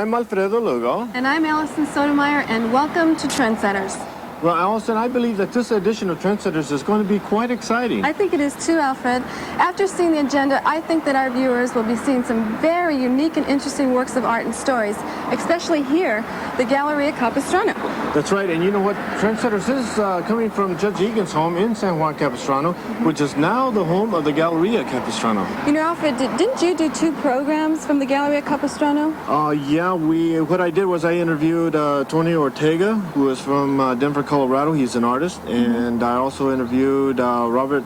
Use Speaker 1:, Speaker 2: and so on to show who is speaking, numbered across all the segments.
Speaker 1: I'm Alfredo Lugo.
Speaker 2: And I'm Allison Sotomayor, and welcome to TrendSetters.
Speaker 1: Well, Allison, I believe that this edition of TrendSetters is going to be quite exciting.
Speaker 2: I think it is too, Alfred. After seeing the agenda, I think that our viewers will be seeing some very unique and interesting works of art and stories, especially here, the Galleria Capistrano.
Speaker 1: That's right, and you know what? TrendSetters is coming from Judge Egan's home in San Juan Capistrano, which is now the home of the Galleria Capistrano.
Speaker 2: You know, Alfred, didn't you do 2 programs from the Galleria Capistrano?
Speaker 1: Yeah, what I did was I interviewed Tony Ortega, who is from Denver, Colorado. He's an artist, and I also interviewed Robert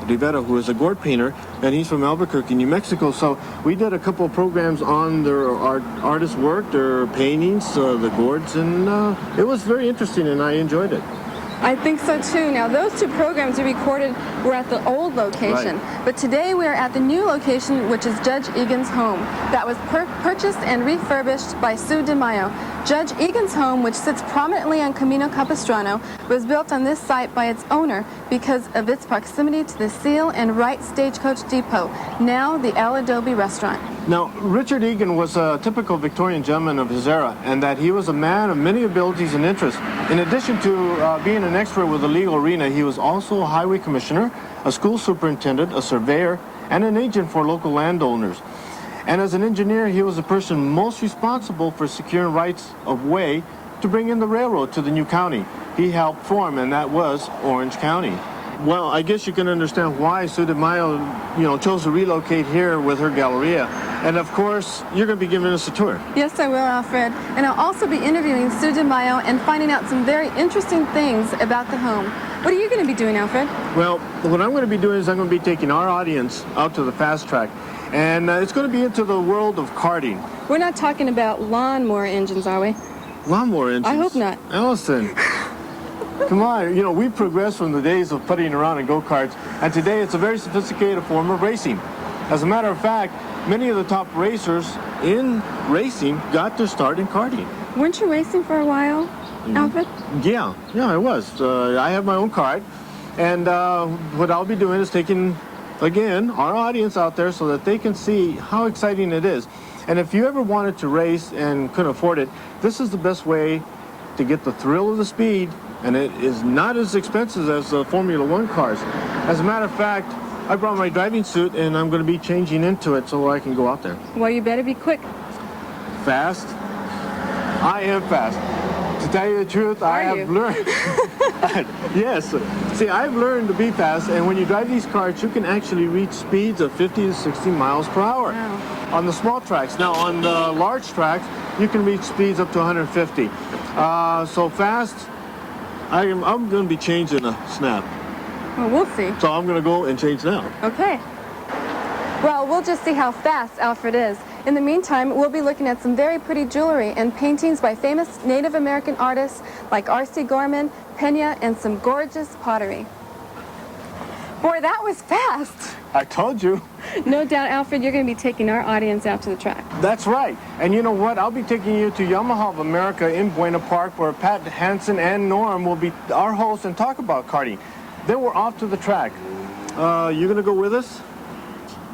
Speaker 1: Rivera, who is a gourd painter, and he's from Albuquerque, New Mexico. So we did a couple of programs on their artist work, their paintings, the gourds, and it was very interesting, and I enjoyed it.
Speaker 2: I think so too. Now, those 2 programs we recorded were at the old location,
Speaker 1: right.
Speaker 2: But today we are at the new location, which is Judge Egan's home. That was purchased and refurbished by Sue DeMaio. Judge Egan's home, which sits prominently on Camino Capistrano, was built on this site by its owner because of its proximity to the Seal and Wright Stagecoach Depot, now the Al Adobe Restaurant.
Speaker 1: Now, Richard Egan was a typical Victorian gentleman of his era, and that he was a man of many abilities and interests. In addition to being an expert with the legal arena, he was also a highway commissioner, a school superintendent, a surveyor, and an agent for local landowners. And as an engineer, he was the person most responsible for securing rights of way to bring in the railroad to the new county he helped form, and that was Orange County. Well, I guess you can understand why Sue DeMaio, chose to relocate here with her Galleria. And of course, you're going to be giving us a tour.
Speaker 2: Yes, I will, Alfred. And I'll also be interviewing Sue DeMaio and finding out some very interesting things about the home. What are you going to be doing, Alfred?
Speaker 1: Well, what I'm going to be doing is I'm going to be taking our audience out to the fast track. And it's going to be into the world of karting.
Speaker 2: We're not talking about lawnmower engines, are we?
Speaker 1: Lawnmower engines?
Speaker 2: I hope not.
Speaker 1: Allison. Come on, we've progressed from the days of putting around in go-karts, and today it's a very sophisticated form of racing. As a matter of fact, many of the top racers in racing got their start in karting.
Speaker 2: Weren't you racing for a while, Alfred?
Speaker 1: Yeah, I was. I have my own kart, and what I'll be doing is taking, again, our audience out there so that they can see how exciting it is. And if you ever wanted to race and couldn't afford it, this is the best way to get the thrill of the speed, and it is not as expensive as the Formula One cars. As a matter of fact, I brought my driving suit, and I'm going to be changing into it so I can go out there.
Speaker 2: Well, you better be quick.
Speaker 1: Fast? I am fast. To tell you the truth, I have learned. Yes. See, I've learned to be fast, and when you drive these cars, you can actually reach speeds of 50 to 60 miles per hour.
Speaker 2: Wow.
Speaker 1: On the small tracks. Now, on the large tracks, you can reach speeds up to 150. So fast, I'm going to be changing a snap.
Speaker 2: Well, we'll see.
Speaker 1: So I'm going to go and change now.
Speaker 2: Okay. Well, we'll just see how fast Alfred is. In the meantime, we'll be looking at some very pretty jewelry and paintings by famous Native American artists like R.C. Gorman, Pena, and some gorgeous pottery. Boy, that was fast.
Speaker 1: I told you.
Speaker 2: No doubt, Alfred, you're going to be taking our audience out to the track.
Speaker 1: That's right. And you know what? I'll be taking you to Yamaha of America in Buena Park, where Pat, Hansen, and Norm will be our hosts and talk about karting. Then we're off to the track. You going to go with us?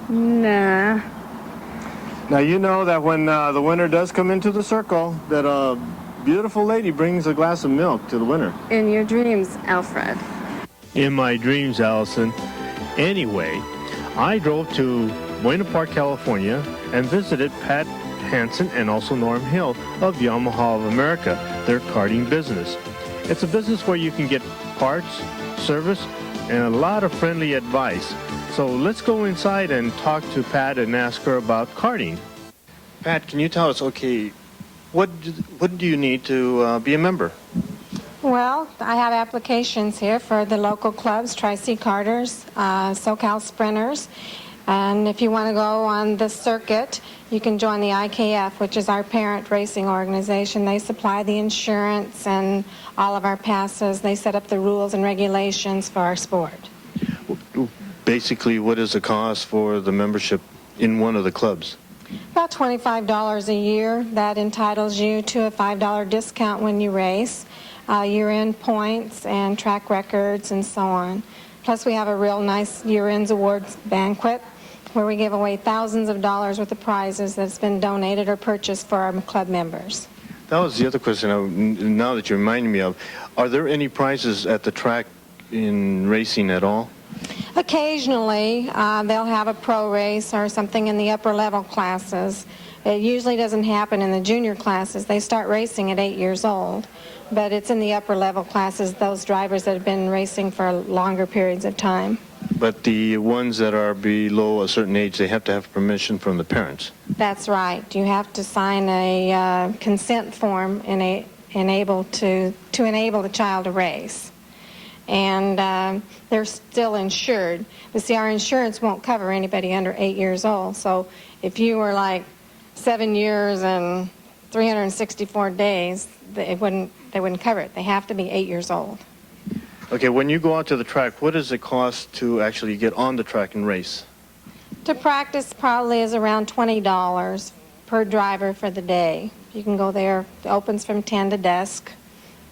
Speaker 2: Nah.
Speaker 1: Now, you know that when the winner does come into the circle, that a beautiful lady brings a glass of milk to the winner.
Speaker 2: In your dreams, Alfred.
Speaker 1: In my dreams, Allison. Anyway, I drove to Buena Park, California, and visited Pat Hansen and also Norm Hill of Yamaha of America, their karting business. It's a business where you can get parts, service, and a lot of friendly advice. So let's go inside and talk to Pat and ask her about karting. Pat, can you tell us, what do you need to be a member?
Speaker 3: Well, I have applications here for the local clubs, Tri-C Karters, SoCal Sprinters, and if you want to go on the circuit, you can join the IKF, which is our parent racing organization. They supply the insurance and all of our passes. They set up the rules and regulations for our sport.
Speaker 1: Basically, what is the cost for the membership in one of the clubs?
Speaker 3: About $25 a year. That entitles you to a $5 discount when you race, year-end points and track records and so on. Plus, we have a real nice year-end awards banquet where we give away thousands of dollars worth of prizes that's been donated or purchased for our club members.
Speaker 1: That was the other question now that you're reminding me of. Are there any prizes at the track in racing at all?
Speaker 3: Occasionally, they'll have a pro race or something in the upper level classes. It usually doesn't happen in the junior classes. They start racing at 8 years old. But it's in the upper level classes, those drivers that have been racing for longer periods of time.
Speaker 1: But the ones that are below a certain age, they have to have permission from the parents.
Speaker 3: That's right. You have to sign a consent form to enable the child to race. And they're still insured. But see, our insurance won't cover anybody under 8 years old. So if you were like 7 years and 364 days, they wouldn't cover it. They have to be 8 years old.
Speaker 1: Okay, when you go out to the track, what does it cost to actually get on the track and race?
Speaker 3: To practice probably is around $20 per driver for the day. You can go there. It opens from 10 to dusk,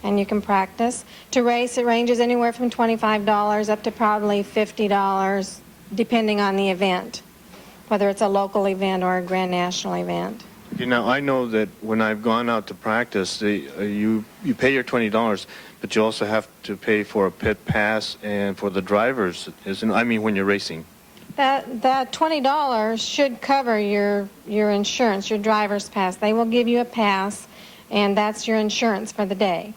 Speaker 3: and you can practice. To race, it ranges anywhere from $25 up to probably $50, depending on the event, whether it's a local event or a Grand National event.
Speaker 1: Okay, now, I know that when I've gone out to practice, you pay your $20, but you also have to pay for a pit pass and for the drivers, when you're racing.
Speaker 3: That $20 should cover your insurance, your driver's pass. They will give you a pass, and that's your insurance for the day.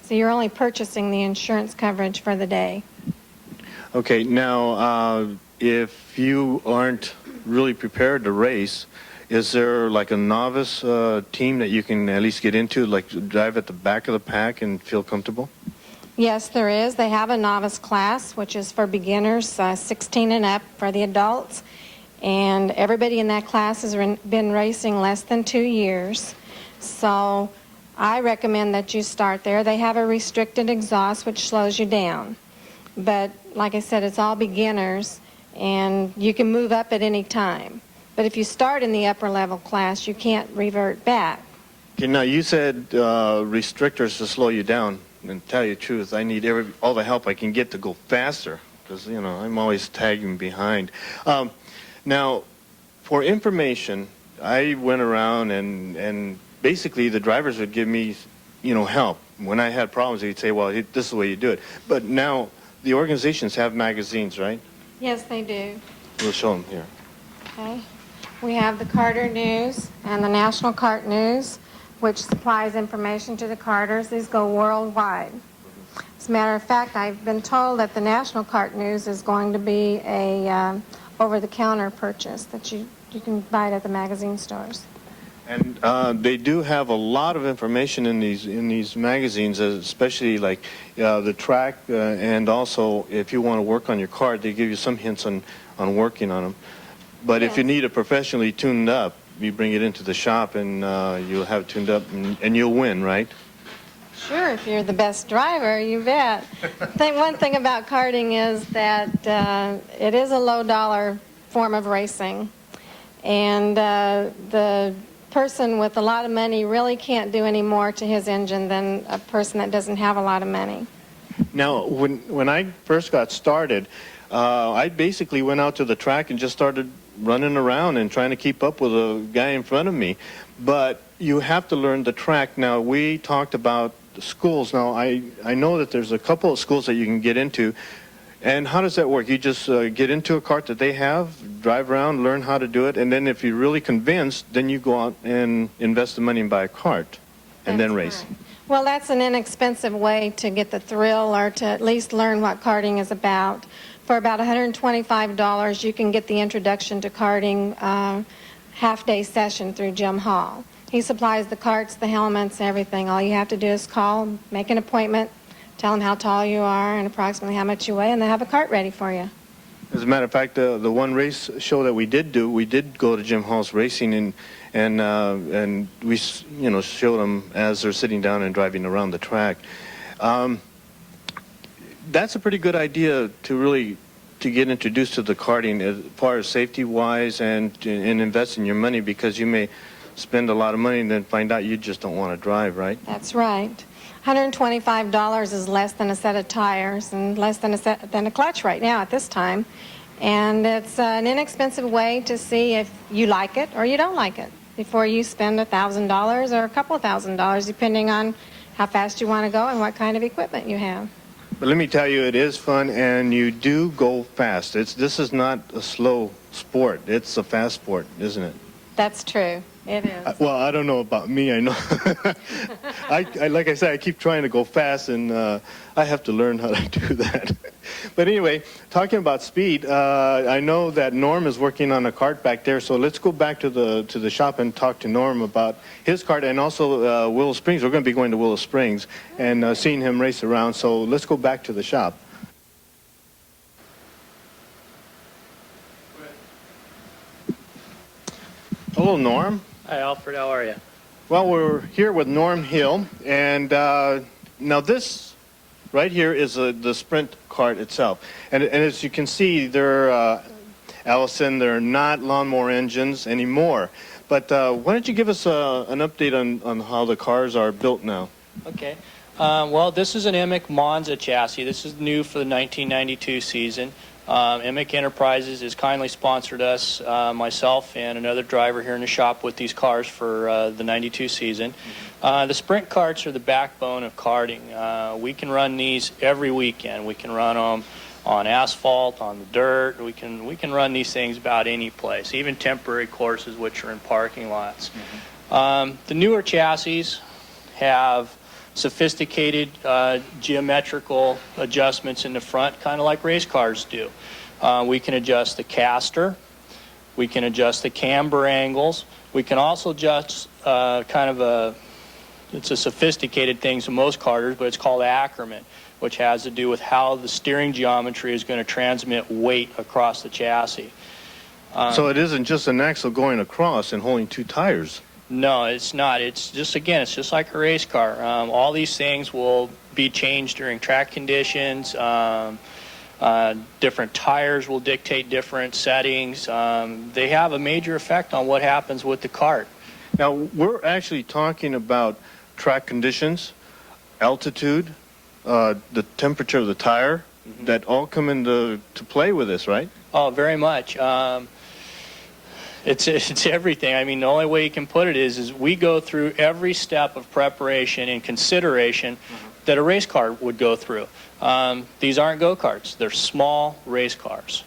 Speaker 3: So you're only purchasing the insurance coverage for the day.
Speaker 1: Okay, now, if you aren't really prepared to race, is there like a novice team that you can at least get into, like drive at the back of the pack and feel comfortable?
Speaker 3: Yes, there is. They have a novice class, which is for beginners, 16 and up for the adults. And everybody in that class has been racing less than 2 years. So I recommend that you start there. They have a restricted exhaust, which slows you down. But like I said, it's all beginners, and you can move up at any time. But if you start in the upper level class, you can't revert back.
Speaker 1: Okay, now you said restrictors to slow you down. And tell you the truth, I need all the help I can get to go faster because, I'm always tagging behind. Now, for information, I went around and basically the drivers would give me, help. When I had problems, they'd say, well, this is the way you do it. But now the organizations have magazines, right?
Speaker 3: Yes, they do.
Speaker 1: We'll show them here.
Speaker 3: Okay. We have the Karter News and the National Kart News, which supplies information to the karters. These go worldwide. As a matter of fact, I've been told that the National Kart News is going to be a over-the-counter purchase that you can buy it at the magazine stores.
Speaker 1: And they do have a lot of information in these magazines, especially like the track, and also if you want to work on your kart, they give you some hints on working on them. But
Speaker 3: Yes.
Speaker 1: If you need it professionally tuned up, you bring it into the shop and you'll have it tuned up and you'll win, right?
Speaker 3: Sure, if you're the best driver, you bet. One thing about karting is that it is a low-dollar form of racing. And the person with a lot of money really can't do any more to his engine than a person that doesn't have a lot of money.
Speaker 1: Now, when I first got started, I basically went out to the track and just started running around and trying to keep up with a guy in front of me. But you have to learn the track. Now, we talked about the schools. Now, I know that there's a couple of schools that you can get into. And how does that work? You just get into a kart that they have, drive around, learn how to do it, and then if you're really convinced, then you go out and invest the money and buy a kart and then race.
Speaker 3: Right. Well, that's an inexpensive way to get the thrill or to at least learn what karting is about. For about $125, you can get the introduction to karting half-day session through Jim Hall. He supplies the karts, the helmets, everything. All you have to do is call, make an appointment, tell them how tall you are and approximately how much you weigh, and they have a kart ready for you.
Speaker 1: As a matter of fact, the one race show that we did go to Jim Hall's racing and we showed them as they're sitting down and driving around the track. That's a pretty good idea to get introduced to the karting as far as safety-wise and invest in your money, because you may spend a lot of money and then find out you just don't want to drive, right?
Speaker 3: That's right. $125 is less than a set of tires and less than a clutch right now at this time. And it's an inexpensive way to see if you like it or you don't like it before you spend $1,000 or a couple of $1,000, depending on how fast you want to go and what kind of equipment you have.
Speaker 1: But let me tell you, it is fun, and you do go fast. This is not a slow sport. It's a fast sport, isn't it?
Speaker 3: That's true. It is.
Speaker 1: Well, I don't know about me. I know. Like I said, I keep trying to go fast, and I have to learn how to do that. But anyway, talking about speed, I know that Norm is working on a kart back there. So let's go back to the shop and talk to Norm about his kart, and also Willow Springs. We're going to be going to Willow Springs and seeing him race around. So let's go back to the shop. Hello, Norm.
Speaker 4: Hi, Alfred. How are you?
Speaker 1: Well, we're here with Norm Hill, and now this right here is the Sprint kart itself. And as you can see, they're, Allison, they're not lawnmower engines anymore. But why don't you give us an update on how the cars are built now?
Speaker 4: Okay. Well, this is an Emick Monza chassis. This is new for the 1992 season. Emick Enterprises has kindly sponsored us, myself and another driver here in the shop, with these cars for the 92 season. The Sprint karts are the backbone of karting. We can run these every weekend. We can run them on asphalt, on the dirt. We can run these things about any place, even temporary courses which are in parking lots. The newer chassis have sophisticated geometrical adjustments in the front, kind of like race cars do. We can adjust the caster, we can adjust the camber angles, we can also adjust it's a sophisticated thing to most karters, but it's called accrement, which has to do with how the steering geometry is going to transmit weight across the chassis.
Speaker 1: So it isn't just an axle going across and holding two tires.
Speaker 4: No, it's not. It's just like a race car. All these things will be changed during track conditions. Different tires will dictate different settings. They have a major effect on what happens with the kart.
Speaker 1: Now, we're actually talking about track conditions, altitude, the temperature of the tire, that all come into play with this, right?
Speaker 4: Oh, very much. It's everything. I mean, the only way you can put it is we go through every step of preparation and consideration that a race car would go through. These aren't go-karts. They're small race cars.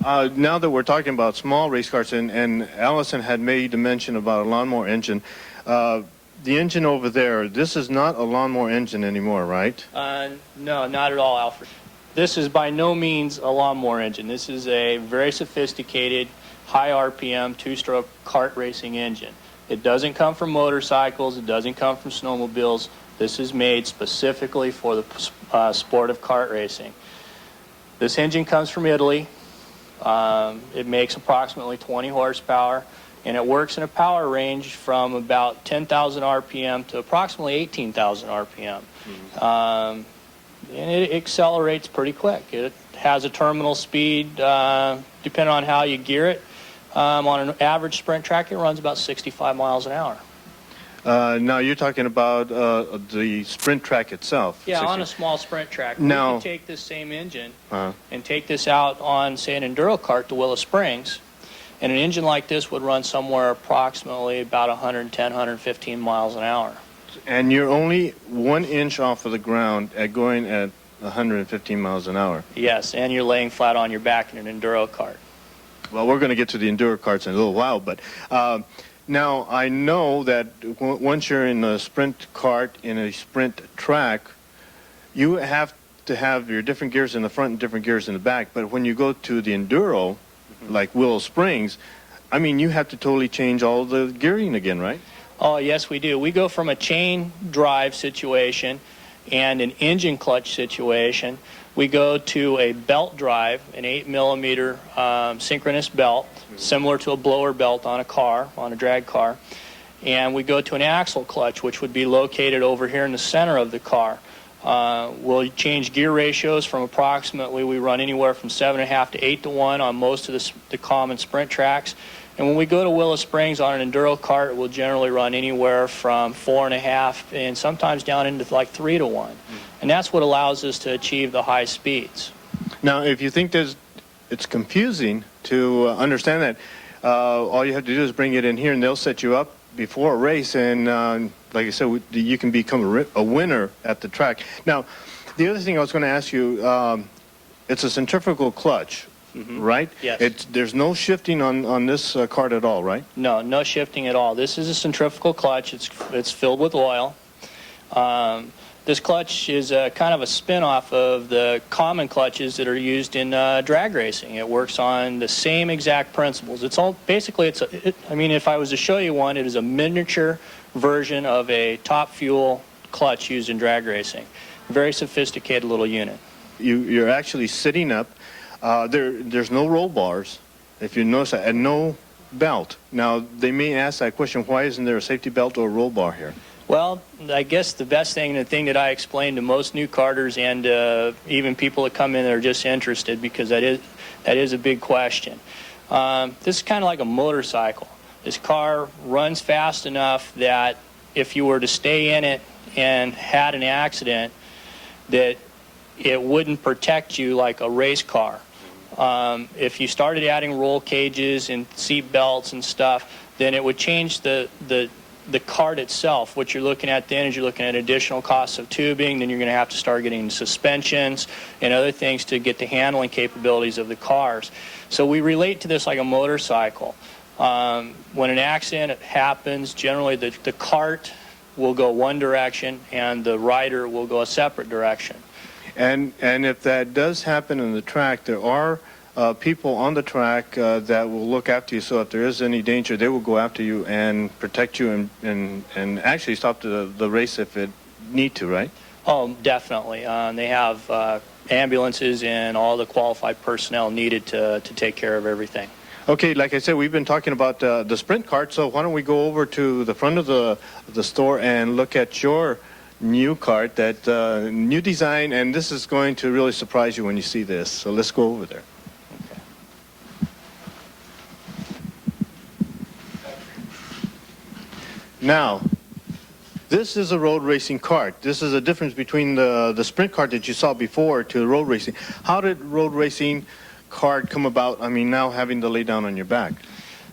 Speaker 1: Now that we're talking about small race cars, and Allison had made the mention about a lawnmower engine, the engine over there, this is not a lawnmower engine anymore, right?
Speaker 4: No, not at all, Alfred. This is by no means a lawnmower engine. This is a very sophisticated, high RPM, two-stroke kart racing engine. It doesn't come from motorcycles. It doesn't come from snowmobiles. This is made specifically for the sport of kart racing. This engine comes from Italy. It makes approximately 20 horsepower, and it works in a power range from about 10,000 RPM to approximately 18,000 RPM. And it accelerates pretty quick. It has a terminal speed, depending on how you gear it. On an average sprint track, it runs about 65 miles an hour.
Speaker 1: Now, you're talking about the sprint track itself.
Speaker 4: Yeah,
Speaker 1: 60.
Speaker 4: on a small sprint track.
Speaker 1: Now,
Speaker 4: we can take this same engine and take this out on, say, an enduro kart to Willow Springs, and an engine like this would run somewhere approximately about 110, 115 miles an hour.
Speaker 1: And you're only 1 inch off of the ground going at 115 miles an hour.
Speaker 4: Yes, and you're laying flat on your back in an enduro kart.
Speaker 1: Well, we're going to get to the enduro karts in a little while, but now I know that once you're in a sprint kart in a sprint track, you have to have your different gears in the front and different gears in the back. But when you go to the enduro, like Willow Springs, I mean, you have to totally change all the gearing again, right?
Speaker 4: Oh, yes, we do. We go from a chain drive situation and an engine clutch situation. We go to a belt drive, an 8mm synchronous belt, similar to a blower belt on a car, on a drag car. And we go to an axle clutch, which would be located over here in the center of the car. We'll change gear ratios from approximately, we run anywhere from 7.5 to 8 to 1 on most of the common sprint tracks. And when we go to Willow Springs on an enduro kart, we'll generally run anywhere from 4.5 and sometimes down into like 3 to 1. And that's what allows us to achieve the high speeds.
Speaker 1: Now, if you think there's it's confusing to understand that. All you have to do is bring it in here, and they'll set you up before a race, and like I said, you can become a winner at the track. Now, the other thing I was going to ask you, it's a centrifugal clutch, right?
Speaker 4: Yes.
Speaker 1: There's no shifting on this kart at all, right?
Speaker 4: No, no shifting at all. This is a centrifugal clutch. It's filled with oil. This clutch is kind of a spin-off of the common clutches that are used in drag racing. It works on the same exact principles. It's all basically, I mean, if I was to show you one, it is a miniature version of a top fuel clutch used in drag racing. Very sophisticated little unit.
Speaker 1: You're actually sitting up. There's no roll bars, if you notice that, and no belt. Now, they may ask that question, why isn't there a safety belt or a roll bar here?
Speaker 4: Well, I guess the best thing, the thing that I explain to most new karters and even people that come in that are just interested, because that is a big question. This is kind of like a motorcycle. This car runs fast enough that if you were to stay in it and had an accident, that it wouldn't protect you like a race car. If you started adding roll cages and seat belts and stuff, then it would change the kart itself. What you're looking at then is you're looking at additional costs of tubing. Then you're going to have to start getting suspensions and other things to get the handling capabilities of the cars. So we relate to this like a motorcycle. When an accident happens, generally the kart will go one direction and the rider will go a separate direction.
Speaker 1: And if that does happen in the track, there are people on the track that will look after you. So if there is any danger, they will go after you and protect you and actually stop the race if it need to, right?
Speaker 4: Oh, definitely. They have ambulances and all the qualified personnel needed to take care of everything.
Speaker 1: Okay, like I said, we've been talking about the sprint kart, so why don't we go over to the front of the store and look at your new kart, that new design, and this is going to really surprise you when you see this. So let's go over there. Now, this is a road racing kart. This is a difference between the sprint kart that you saw before to road racing. How did road racing kart come about? I mean, now having to lay down on your back.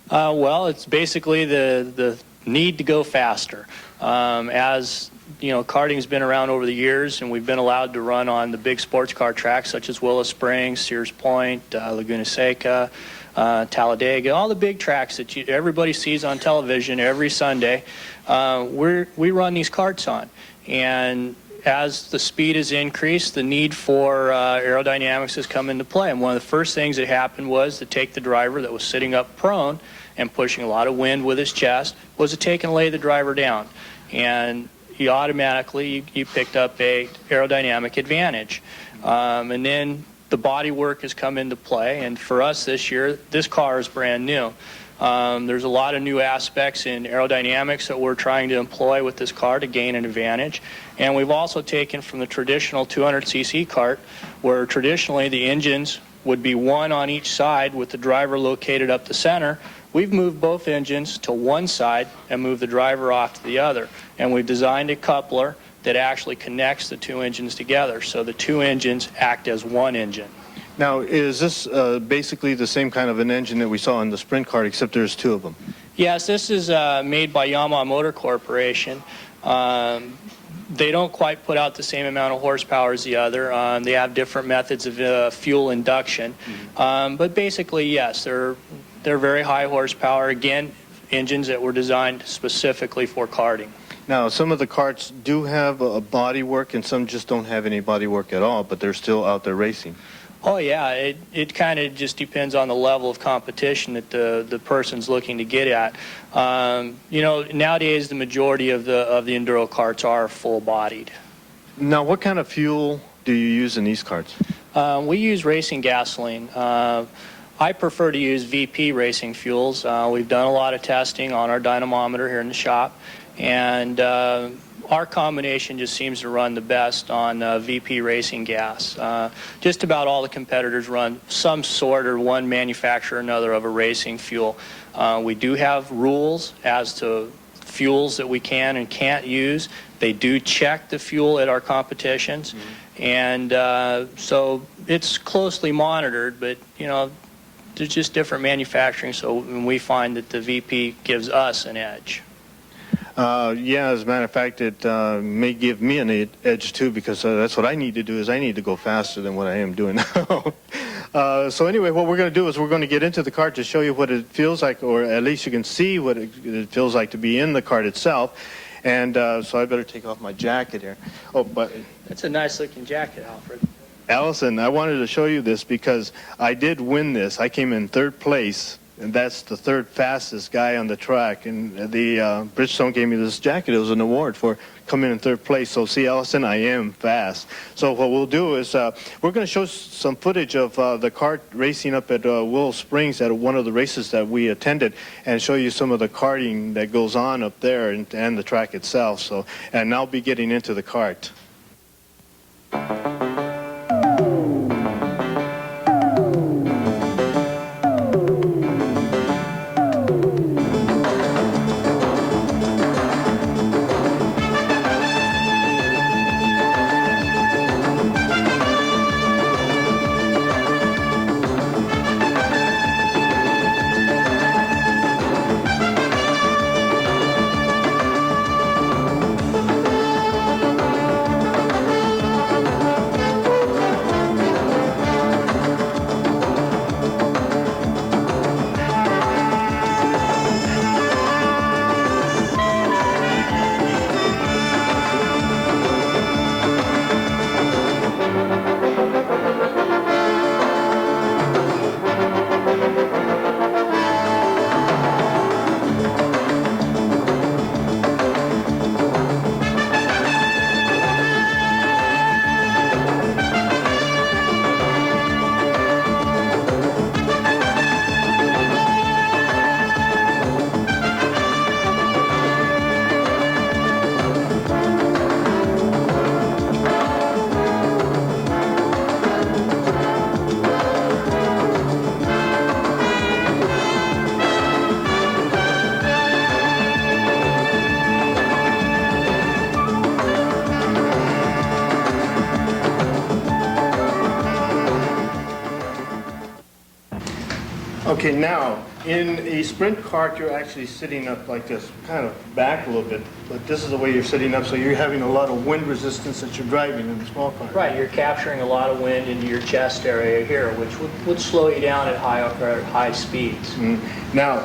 Speaker 4: Well, it's basically the need to go faster. As you know, karting's been around over the years, and we've been allowed to run on the big sports car tracks such as Willow Springs, Sears Point, Laguna Seca, Talladega, all the big tracks that everybody sees on television every Sunday. We run these karts on, and as the speed has increased, the need for aerodynamics has come into play. And one of the first things that happened was to take the driver that was sitting up prone and pushing a lot of wind with his chest, was to take and lay the driver down. And you automatically, you picked up a aerodynamic advantage. And then the body work has come into play. And for us this year, this car is brand new. There's a lot of new aspects in aerodynamics that we're trying to employ with this car to gain an advantage. And we've also taken from the traditional 200cc kart, where traditionally the engines would be one on each side with the driver located up the center. We've moved both engines to one side and moved the driver off to the other. And we've designed a coupler that actually connects the two engines together, so the two engines act as one engine.
Speaker 1: Now, is this basically the same kind of an engine that we saw in the sprint kart, except there's two of them?
Speaker 4: Yes, this is made by Yamaha Motor Corporation. They don't quite put out the same amount of horsepower as the other. They have different methods of fuel induction. But basically, yes, they're very high horsepower. Again, engines that were designed specifically for karting.
Speaker 1: Now, some of the karts do have a body work, and some just don't have any body work at all, but they're still out there racing.
Speaker 4: Oh yeah, it kind of just depends on the level of competition that the person's looking to get at. You know, nowadays the majority of the enduro karts are full-bodied.
Speaker 1: Now, what kind of fuel do you use in these karts?
Speaker 4: We use racing gasoline. I prefer to use VP racing fuels. We've done a lot of testing on our dynamometer here in the shop, and our combination just seems to run the best on VP racing gas. Just about all the competitors run some sort or one manufacturer or another of a racing fuel. We do have rules as to fuels that we can and can't use. They do check the fuel at our competitions, and so it's closely monitored. But you know, there's just different manufacturing, so we find that the VP gives us an edge.
Speaker 1: Yeah, as a matter of fact, it may give me an edge too, because that's what I need to do. Is I need to go faster than what I am doing now. So anyway, what we're going to do is we're going to get into the cart to show you what it feels like, or at least you can see what it feels like to be in the cart itself. And so I better take off my jacket here. Oh, but
Speaker 4: That's a nice looking jacket, Alfred.
Speaker 1: Allison, I wanted to show you this because I did win this. I came in 3rd place, and that's the 3rd fastest guy on the track. And the Bridgestone gave me this jacket. It was an award for coming in 3rd place. So see, Allison, I am fast. So what we'll do is we're going to show some footage of the kart racing up at Willow Springs at one of the races that we attended, and show you some of the karting that goes on up there and the track itself. So, and I'll be getting into the kart. Okay, now, in a sprint kart, you're actually sitting up like this, kind of back a little bit, but this is the way you're sitting up, so you're having a lot of wind resistance that you're driving in the small kart.
Speaker 4: Right, you're capturing a lot of wind into your chest area here, which would slow you down at high speeds.
Speaker 1: Now,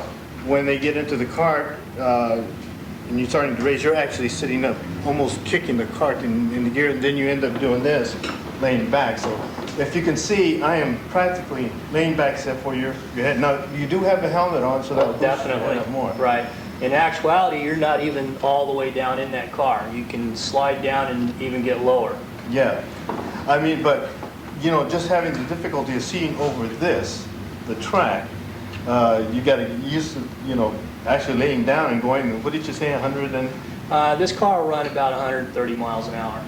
Speaker 1: when they get into the kart, and you're starting to race, you're actually sitting up, almost kicking the kart in the gear, and then you end up doing this, laying back. So if you can see, I am practically laying back except for your head. Now, you do have a helmet on, so that'll
Speaker 4: Definitely,
Speaker 1: more.
Speaker 4: right. In actuality, you're not even all the way down in that car. You can slide down and even get lower.
Speaker 1: Yeah. I mean, but, you know, just having the difficulty of seeing over this, the track, you got to get used to, you know, actually laying down and going, what did you say, 100 and?
Speaker 4: This car will run about 130 miles an hour.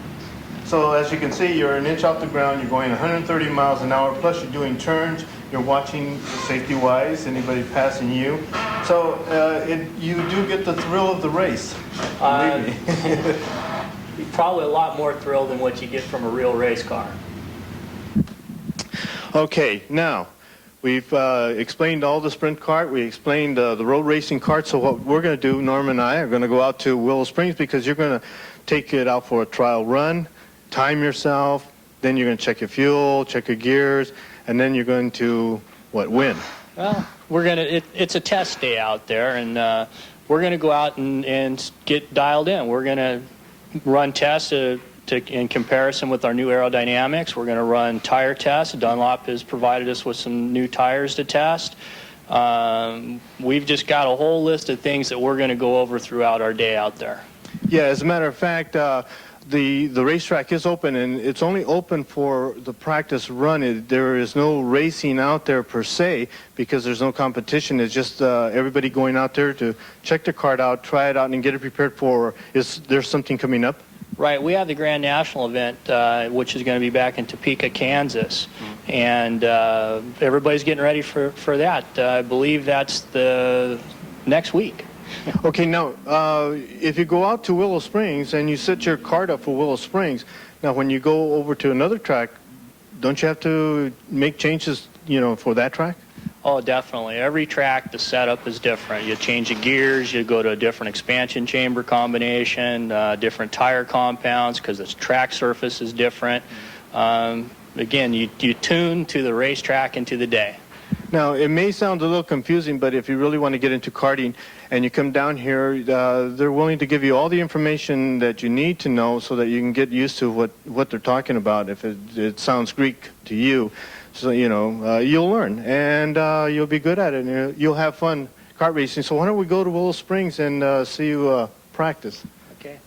Speaker 1: So as you can see, you're an inch off the ground, you're going 130 miles an hour, plus you're doing turns, you're watching safety-wise, anybody passing you. So you do get the thrill of the race, believe me.
Speaker 4: Probably a lot more thrill than what you get from a real race car.
Speaker 1: Okay, now, we've explained all the sprint kart, we explained the road racing kart, so what we're going to do, Norm and I, are going to go out to Willow Springs because you're going to take it out for a trial run, time yourself, then you're going to check your fuel, check your gears, and then you're going to, what, win?
Speaker 4: Well, we're going to, it's a test day out there, and we're going to go out and get dialed in. We're going to run tests in comparison with our new aerodynamics. We're going to run tire tests. Dunlop has provided us with some new tires to test. We've just got a whole list of things that we're going to go over throughout our day out there.
Speaker 1: Yeah, as a matter of fact, the racetrack is open, and it's only open for the practice run. There is no racing out there per se because there's no competition. It's just everybody going out there to check the kart out, try it out, and get it prepared for, is there something coming up?
Speaker 4: Right, we have the Grand National event, which is going to be back in Topeka, Kansas, and everybody's getting ready for that. I believe that's the next week.
Speaker 1: Okay, now, if you go out to Willow Springs and you set your cart up for Willow Springs, now when you go over to another track, don't you have to make changes, for that track?
Speaker 4: Oh, definitely. Every track, the setup is different. You change the gears, you go to a different expansion chamber combination, different tire compounds because the track surface is different. Again, you tune to the racetrack and to the day.
Speaker 1: Now, it may sound a little confusing, but if you really want to get into karting and you come down here, they're willing to give you all the information that you need to know so that you can get used to what they're talking about. If it sounds Greek to you, so, you'll learn, and you'll be good at it, and you'll have fun kart racing. So why don't we go to Willow Springs and see you practice?
Speaker 4: Okay.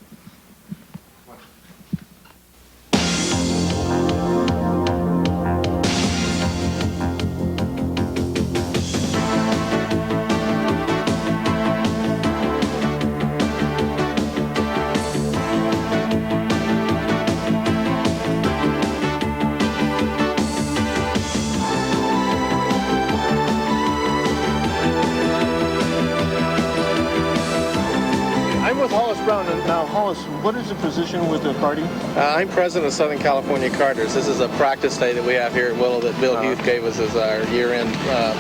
Speaker 1: Hollis Brown. And now, Hollis, what is the position with the karting?
Speaker 5: I'm president of Southern California Karters. This is a practice day that we have here at Willow that Bill Huth gave us as our year-end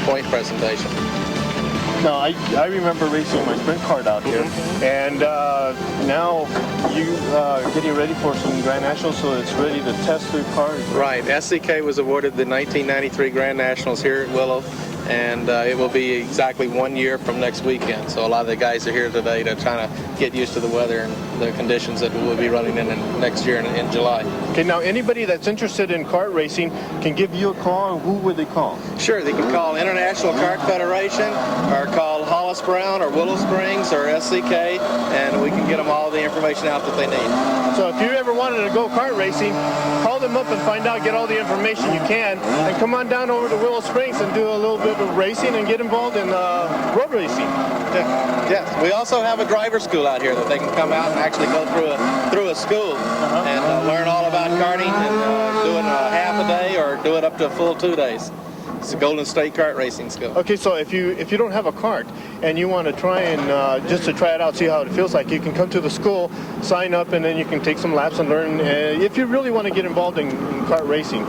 Speaker 5: point presentation.
Speaker 1: No, I remember racing my sprint kart out here, and now you getting ready for some Grand Nationals, so it's ready to test the kart.
Speaker 5: Right. SCK was awarded the 1993 Grand Nationals here at Willow, and it will be exactly 1 year from next weekend. So a lot of the guys are here today to try to get used to the weather and the conditions that we'll be running in next year in July.
Speaker 1: Okay, now anybody that's interested in kart racing can give you a call. Who would they call?
Speaker 5: Sure, they can call International Kart Federation or call Hollis Brown or Willow Springs or SCK, and we can get them all the information out that they need.
Speaker 1: So if you ever wanted to go kart racing, call them up and find out, get all the information you can, and come on down over to Willow Springs and do a little bit of racing and get involved in road racing.
Speaker 5: Yes, we also have a driver school out here that they can come out and actually go through a school and learn all about karting and do it a half a day or do it up to a full 2 days. It's a Golden State Kart Racing School.
Speaker 1: Okay, so if you don't have a kart and you want to try and just to try it out, see how it feels like, you can come to the school, sign up, and then you can take some laps and learn. If you really want to get involved in kart racing.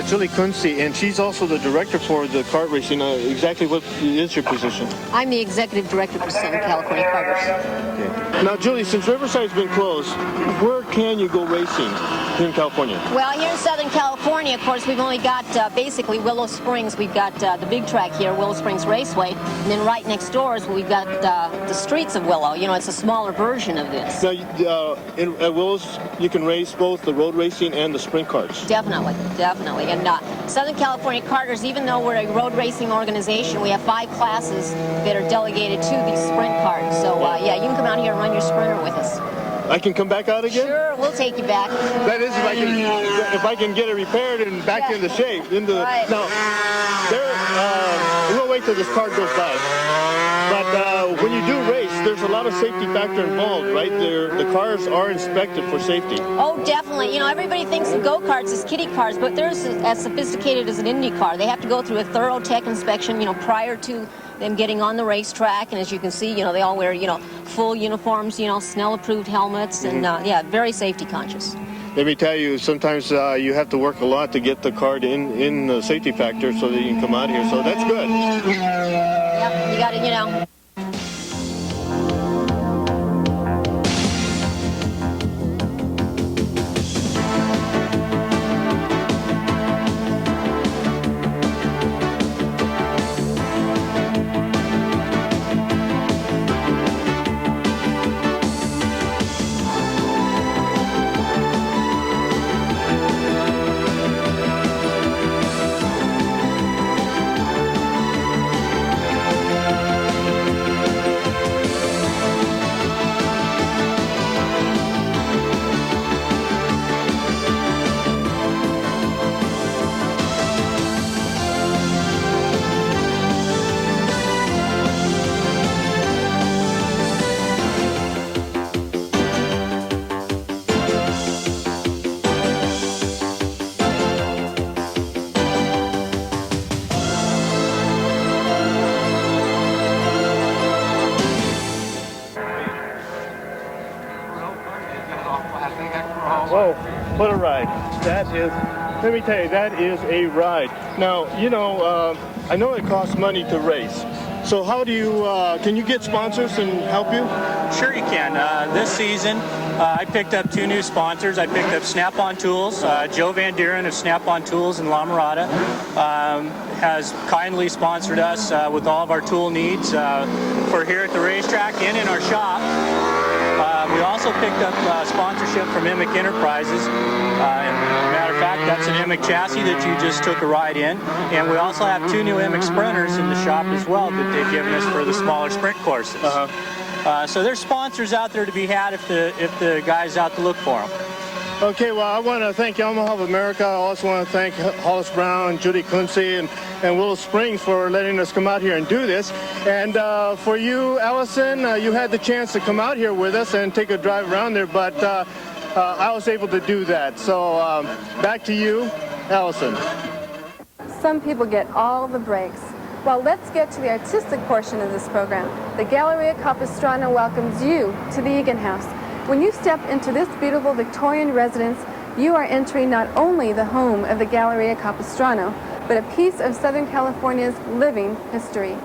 Speaker 1: Julie Kuntze, and she's also the director for the kart racing. Exactly what is your position?
Speaker 6: I'm the executive director for Southern California Karters.
Speaker 1: Okay. Now, Julie, since Riverside's been closed, where can you go racing here in California?
Speaker 6: Well, here in Southern California, of course, we've only got basically Willow Springs. We've got the big track here, Willow Springs Raceway, and then right next door is we've got the streets of Willow. You know, it's a smaller version of this.
Speaker 1: Now, at Willow's, you can race both the road racing and the sprint karts.
Speaker 6: Definitely, definitely. And Southern California Karters, even though we're a road racing organization, we have 5 classes that are delegated to these sprint karts. So, yeah, you can come out here and run your sprinter with us.
Speaker 1: I can come back out again?
Speaker 6: Sure, we'll take you back.
Speaker 1: That is, if I can get it repaired and back into shape.
Speaker 6: Right.
Speaker 1: Now, we'll wait till this card goes by. But when you do race, there's a lot of safety factor involved, right? The cars are inspected for safety.
Speaker 6: Oh, definitely. You know, everybody thinks of go-karts as kiddie cars, but they're as sophisticated as an Indy car. They have to go through a thorough tech inspection, prior to them getting on the racetrack. And as you can see, they all wear, full uniforms, Snell-approved helmets, and, yeah, very safety conscious.
Speaker 1: Let me tell you, sometimes you have to work a lot to get the card in the safety factor so that you can come out here. So that's good.
Speaker 6: Yep, you got to,
Speaker 1: What a ride. That is, let me tell you, that is a ride. Now, you know, I know it costs money to race. So how do you, can you get sponsors and help you?
Speaker 4: Sure you can. This season, I picked up 2 new sponsors. I picked up Snap-on Tools. Joe Van Duren of Snap-on Tools in La Mirada has kindly sponsored us with all of our tool needs for here at the racetrack and in our shop. We also picked up sponsorship from Emic Enterprises. Matter of fact, that's an Emic chassis that you just took a ride in. And we also have 2 new Emic sprinters in the shop as well that they've given us for the smaller sprint courses. So there's sponsors out there to be had if the guy's out to look for them.
Speaker 1: Okay, well, I want to thank Yamaha of America. I also want to thank Hollis Brown, Judy Kuntze, and Willow Springs for letting us come out here and do this. And for you, Allison, you had the chance to come out here with us and take a drive around there, but I was able to do that. So back to you, Allison.
Speaker 2: Some people get all the breaks. Well, let's get to the artistic portion of this program. The Galleria Capistrano welcomes you to the Egan House. When you step into this beautiful Victorian residence, you are entering not only the home of the Galleria Capistrano, but a piece of Southern California's living history.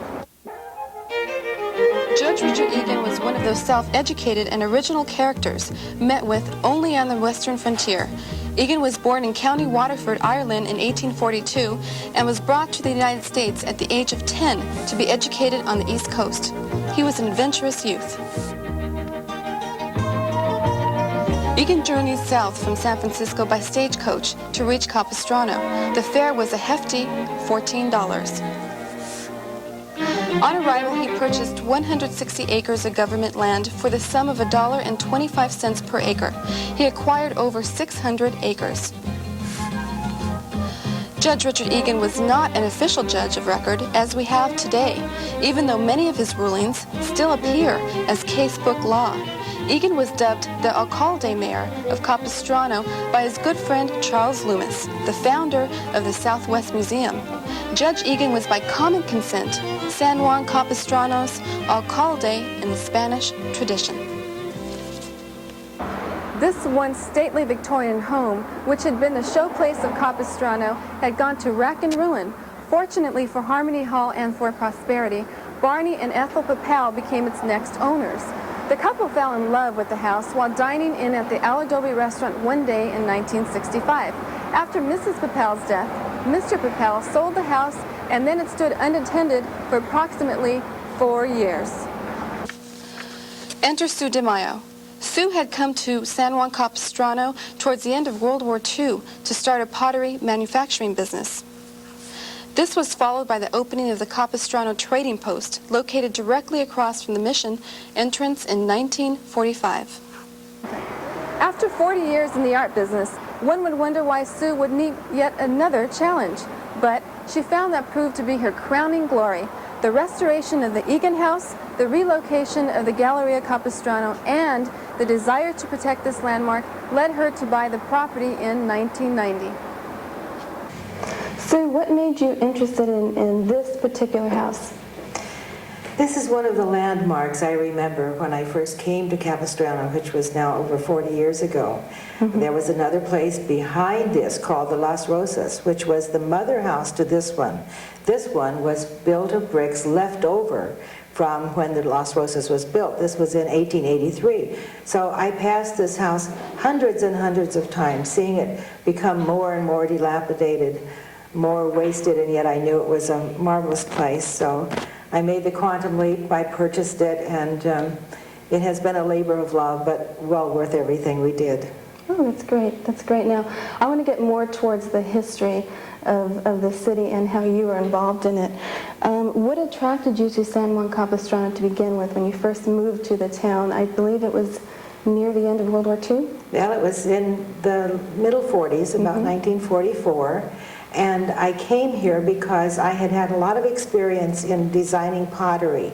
Speaker 2: Judge Richard Egan was one of those self-educated and original characters met with only on the western frontier. Egan was born in County Waterford, Ireland in 1842 and was brought to the United States at the age of 10 to be educated on the East Coast. He was an adventurous youth. Egan journeyed south from San Francisco by stagecoach to reach Capistrano. The fare was a hefty $14. On arrival, he purchased 160 acres of government land for the sum of $1.25 per acre. He acquired over 600 acres. Judge Richard Egan was not an official judge of record as we have today, even though many of his rulings still appear as casebook law. Egan was dubbed the alcalde mayor of Capistrano by his good friend Charles Loomis, the founder of the Southwest Museum. Judge Egan was by common consent San Juan Capistrano's alcalde in the Spanish tradition. This once stately Victorian home, which had been the showplace of Capistrano, had gone to rack and ruin. Fortunately for Harmony Hall and for Prosperity, Barney and Ethel Papal became its next owners. The couple fell in love with the house while dining in at the Al Adobe restaurant one day in 1965. After Mrs. Papal's death, Mr. Papal sold the house and then it stood unattended for approximately 4 years. Enter Sue DeMaio. Sue had come to San Juan Capistrano towards the end of World War II to start a pottery manufacturing business. This was followed by the opening of the Capistrano Trading Post, located directly across from the Mission entrance in 1945. After 40 years in the art business, one would wonder why Sue would meet yet another challenge. But she found that proved to be her crowning glory: the restoration of the Egan House, the relocation of the Galleria Capistrano, and the desire to protect this landmark led her to buy the property in 1990. Sue, what made you interested in this particular house?
Speaker 7: This is one of the landmarks I remember when I first came to Capistrano, which was now over 40 years ago. There was another place behind this called the Las Rosas, which was the mother house to this one. This one was built of bricks left over from when the Las Rosas was built. This was in 1883. So I passed this house hundreds and hundreds of times, seeing it become more and more dilapidated, more wasted, and yet I knew it was a marvelous place. So I made the quantum leap, I purchased it, and it has been a labor of love, but well worth everything we did.
Speaker 2: Oh, that's great. That's great. Now, I want to get more towards the history of the city and how you were involved in it. What attracted you to San Juan Capistrano to begin with when you first moved to the town? I believe it was near the end of World War II?
Speaker 7: Well, it was in the middle 40s, about 1944. And I came here because I had had a lot of experience in designing pottery.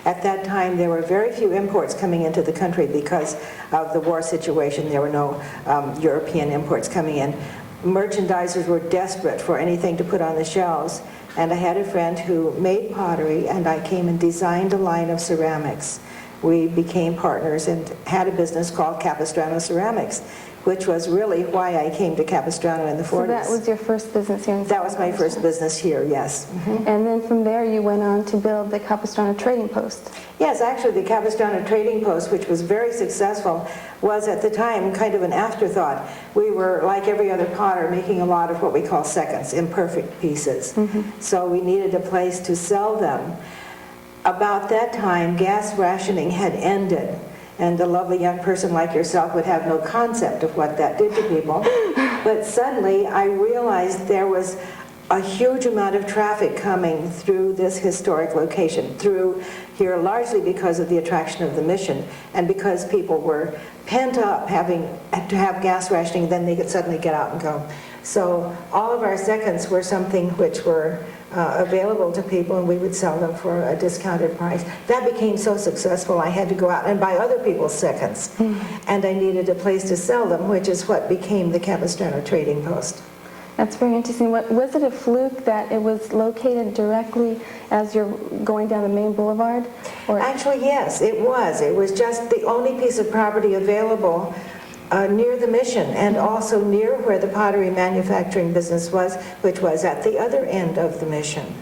Speaker 7: At that time, there were very few imports coming into the country because of the war situation. There were no European imports coming in. Merchandisers were desperate for anything to put on the shelves. And I had a friend who made pottery, and I came and designed a line of ceramics. We became partners and had a business called Capistrano Ceramics. which was really why I came to Capistrano in the 40s.
Speaker 2: So that was your first business here in
Speaker 7: That was my first business here, yes.
Speaker 2: And then from there you went on to build the Capistrano Trading Post.
Speaker 7: Yes, actually, the Capistrano Trading Post, which was very successful, was at the time kind of an afterthought. We were, like every other potter, making a lot of what we call seconds, imperfect pieces. So we needed a place to sell them. About that time, gas rationing had ended, and a lovely young person like yourself would have no concept of what that did to people. But suddenly, I realized there was a huge amount of traffic coming through this historic location, through here largely because of the attraction of the mission and because people were pent up having to have gas rationing, then they could suddenly get out and go. So all of our seconds were something which were available to people, and we would sell them for a discounted price. That became so successful I had to go out and buy other people's seconds, and I needed a place to sell them, which is what became the Capistrano Trading Post.
Speaker 2: That's very interesting. Was it a fluke that it was located directly as you're going down the main boulevard? Or?
Speaker 7: Actually, yes, it was. It was just the only piece of property available near the mission and also near where the pottery manufacturing business was, which was at the other end of the mission.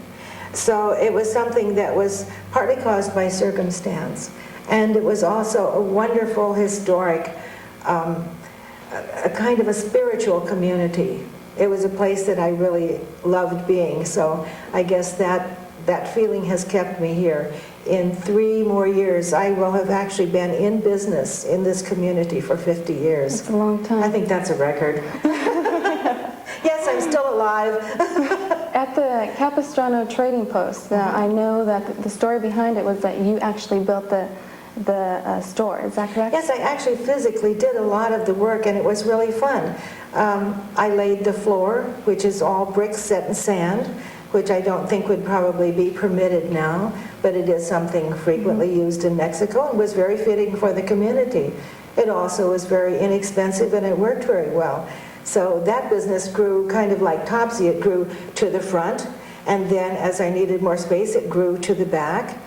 Speaker 7: So it was something that was partly caused by circumstance, and it was also a wonderful historic, a kind of a spiritual community. It was a place that I really loved being, so I guess that feeling has kept me here. In 3 more years, I will have actually been in business in this community for 50 years.
Speaker 2: That's a long time.
Speaker 7: I think that's a record. Yes, I'm still alive.
Speaker 2: At the Capistrano Trading Post, I know that the story behind it was that you actually built the store. Is that correct?
Speaker 7: Yes, I actually physically did a lot of the work, and it was really fun. I laid the floor, which is all bricks set in sand, which I don't think would probably be permitted now, but it is something frequently used in Mexico and was very fitting for the community. It also was very inexpensive, and it worked very well. So that business grew kind of like Topsy. It grew to the front, and then as I needed more space, it grew to the back.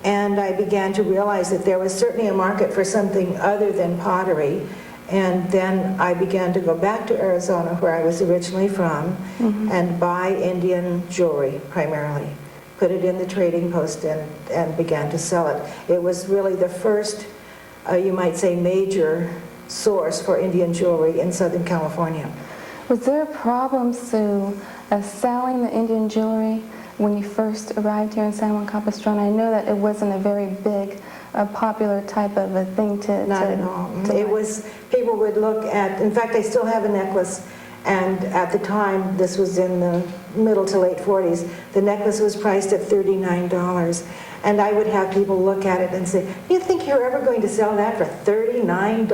Speaker 7: And I began to realize that there was certainly a market for something other than pottery. And then I began to go back to Arizona, where I was originally from, and buy Indian jewelry primarily. Put it in the trading post and began to sell it. It was really the first, you might say, major source for Indian jewelry in Southern California.
Speaker 2: Was there a problem, Sue, selling the Indian jewelry when you first arrived here in San Juan Capistrano? I know that it wasn't a very big, popular type of a thing to...
Speaker 7: Not at all. It was, people would look at, in fact, I still have a necklace, and at the time, this was in the middle to late 40s, the necklace was priced at $39. And I would have people look at it and say, you think you're ever going to sell that for $39?